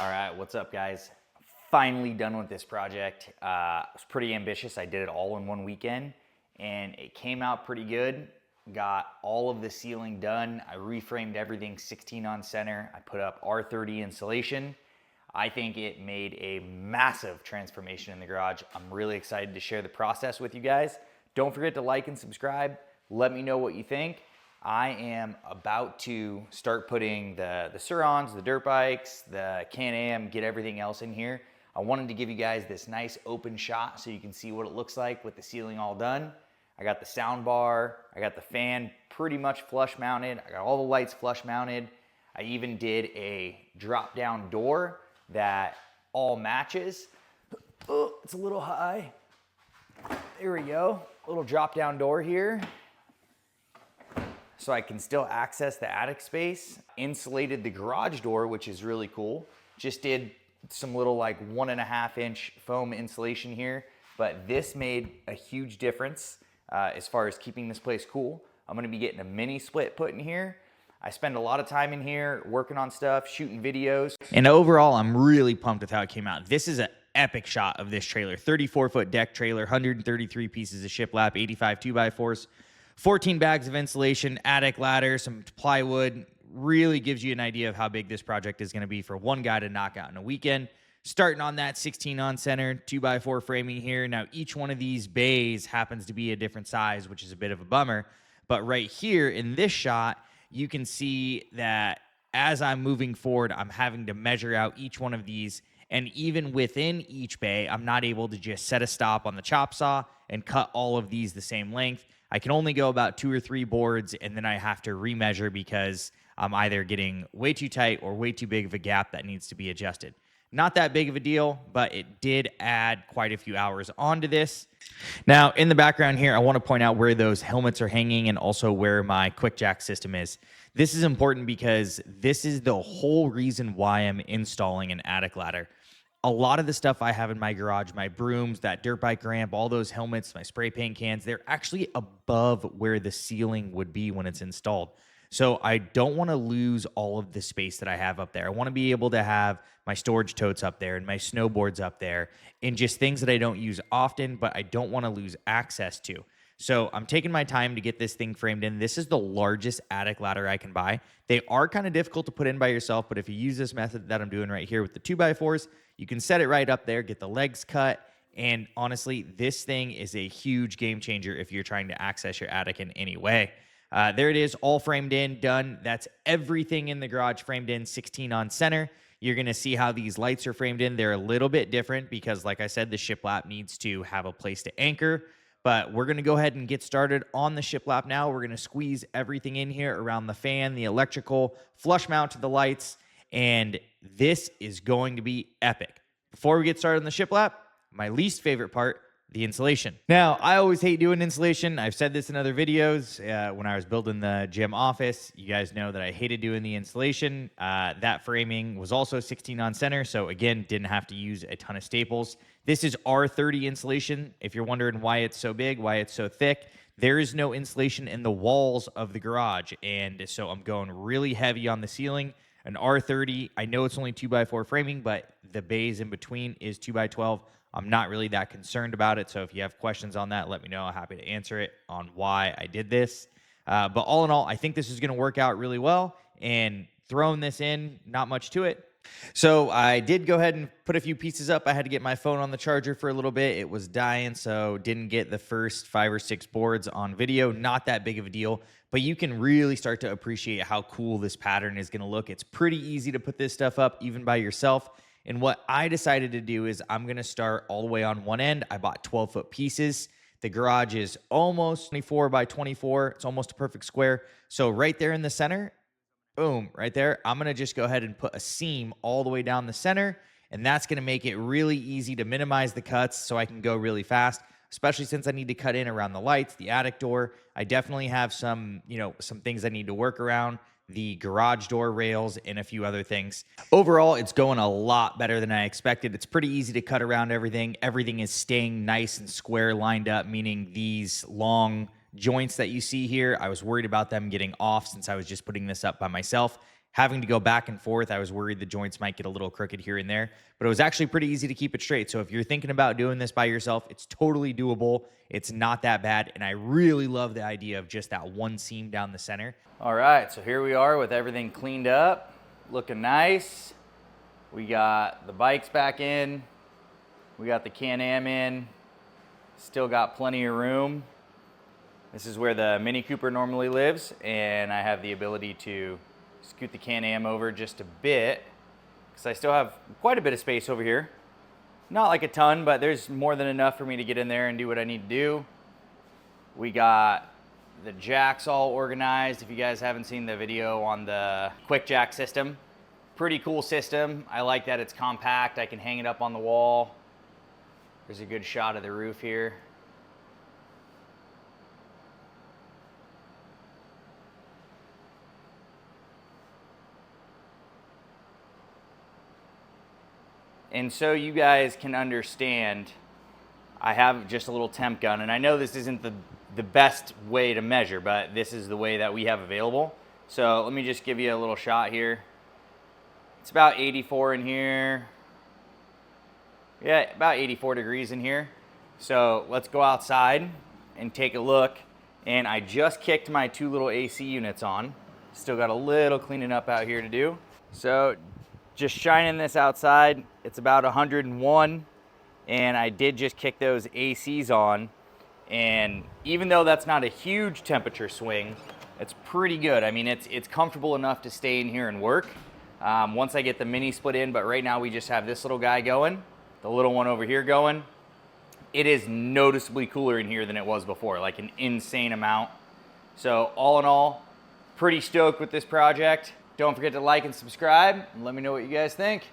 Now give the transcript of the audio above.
All right, what's up, guys? Finally done with this project. It was pretty ambitious. I did it all in one weekend, and it came out pretty good. Got all of the ceiling done. I reframed everything 16 on center. I put up R30 insulation. I think it made a massive transformation in the garage. I'm really excited to share the process with you guys. Don't forget to like and subscribe. Let me know what you think. I am about to start putting the Surons, the dirt bikes, the Can-Am, get everything else in here. I wanted to give you guys this nice open shot so you can see what it looks like with the ceiling all done. I got the sound bar, I got the fan pretty much flush mounted, I got all the lights flush mounted. I even did a drop down door that all matches. Oh, it's a little high. There we go, little drop down door here, so I can still access the attic space. Insulated the garage door, which is really cool. Just did some little like 1.5 inch foam insulation here, but this made a huge difference as far as keeping this place cool. I'm gonna be getting a mini split put in here. I spend a lot of time in here working on stuff, shooting videos. And overall, I'm really pumped with how it came out. This is an epic shot of this trailer. 34-foot deck trailer, 133 pieces of shiplap, 85 2x4s, 14 bags of insulation, attic ladder, some plywood. Really gives you an idea of how big this project is going to be for one guy to knock out in a weekend. Starting on that 16 on center, 2x4 framing here. Now, each one of these bays happens to be a different size, which is a bit of a bummer. But right here in this shot, you can see that as I'm moving forward, I'm having to measure out each one of these. And even within each bay, I'm not able to just set a stop on the chop saw and cut all of these the same length. I can only go about 2 or 3 boards, and then I have to remeasure because I'm either getting way too tight or way too big of a gap that needs to be adjusted. Not that big of a deal, but it did add quite a few hours onto this. Now, in the background here, I want to point out where those helmets are hanging and also where my quick jack system is. This is important because this is the whole reason why I'm installing an attic ladder. A lot of the stuff I have in my garage, my brooms, that dirt bike ramp, all those helmets, my spray paint cans, they're actually above where the ceiling would be when it's installed. So I don't want to lose all of the space that I have up there. I want to be able to have my storage totes up there and my snowboards up there and just things that I don't use often, but I don't want to lose access to. So I'm taking my time to get this thing framed in. This is the largest attic ladder I can buy. They are kind of difficult to put in by yourself, but if you use this method that I'm doing right here with the 2x4s, you can set it right up there, get the legs cut, and honestly, this thing is a huge game changer if you're trying to access your attic in any way. There it is, all framed in, done. That's everything in the garage framed in, 16 on center. You're going to see how these lights are framed in. They're a little bit different because, like I said, the shiplap needs to have a place to anchor. But we're going to go ahead and get started on the shiplap now. We're going to squeeze everything in here around the fan, the electrical, flush mount to the lights, and this is going to be epic. Before we get started on the shiplap, my least favorite part, the insulation. Now, I always hate doing insulation. I've said this in other videos. When I was building the gym office, you guys know that I hated doing the insulation. That framing was also 16 on center, so again, didn't have to use a ton of staples. This is R30 insulation. If you're wondering why it's so big, why it's so thick, there is no insulation in the walls of the garage, and so I'm going really heavy on the ceiling. An R30, I know it's only 2x4 framing, but the bays in between is 2x12. I'm not really that concerned about it, so if you have questions on that, let me know. I'm happy to answer it on why I did this. But all in all, I think this is going to work out really well, and throwing this in, not much to it. So I did go ahead and put a few pieces up. I had to get my phone on the charger for a little bit. It was dying, so didn't get the first 5 or 6 boards on video. Not that big of a deal, but you can really start to appreciate how cool this pattern is going to look. It's pretty easy to put this stuff up even by yourself. And what I decided to do is I'm going to start all the way on one end. I bought 12-foot pieces. The garage is almost 24 by 24. It's almost a perfect square. So right there in the center, boom, right there, I'm going to just go ahead and put a seam all the way down the center, and that's going to make it really easy to minimize the cuts so I can go really fast, especially since I need to cut in around the lights, the attic door. I definitely have some things I need to work around, the garage door rails, and a few other things. Overall, it's going a lot better than I expected. It's pretty easy to cut around everything. Everything is staying nice and square lined up, meaning these long joints that you see here, I was worried about them getting off since I was just putting this up by myself. having to go back and forth. I was worried the joints might get a little crooked here and there, but it was actually pretty easy to keep it straight. So if you're thinking about doing this by yourself, it's totally doable. It's not that bad. And I really love the idea of just that one seam down the center. All right, so here we are with everything cleaned up, looking nice. We got the bikes back in. We got the Can-Am in. Still got plenty of room. This is where the Mini Cooper normally lives, and I have the ability to scoot the Can-Am over just a bit because I still have quite a bit of space over here. Not like a ton, but there's more than enough for me to get in there and do what I need to do. We got the jacks all organized. If you guys haven't seen the video on the quick jack system, pretty cool system. I like that it's compact. I can hang it up on the wall. There's a good shot of the roof here. And so you guys can understand, I have just a little temp gun, and I know this isn't the best way to measure, but this is the way that we have available. So let me just give you a little shot here. It's about 84 in here. Yeah, about 84 degrees in here. So let's go outside and take a look. And I just kicked my 2 little AC units on. Still got a little cleaning up out here to do. So just shining this outside, it's about 101. And I did just kick those ACs on. And even though that's not a huge temperature swing, it's pretty good. I mean, it's comfortable enough to stay in here and work. Once I get the mini split in, but right now we just have this little guy going, the little one over here going. It is noticeably cooler in here than it was before, like an insane amount. So all in all, pretty stoked with this project. Don't forget to like and subscribe, and let me know what you guys think.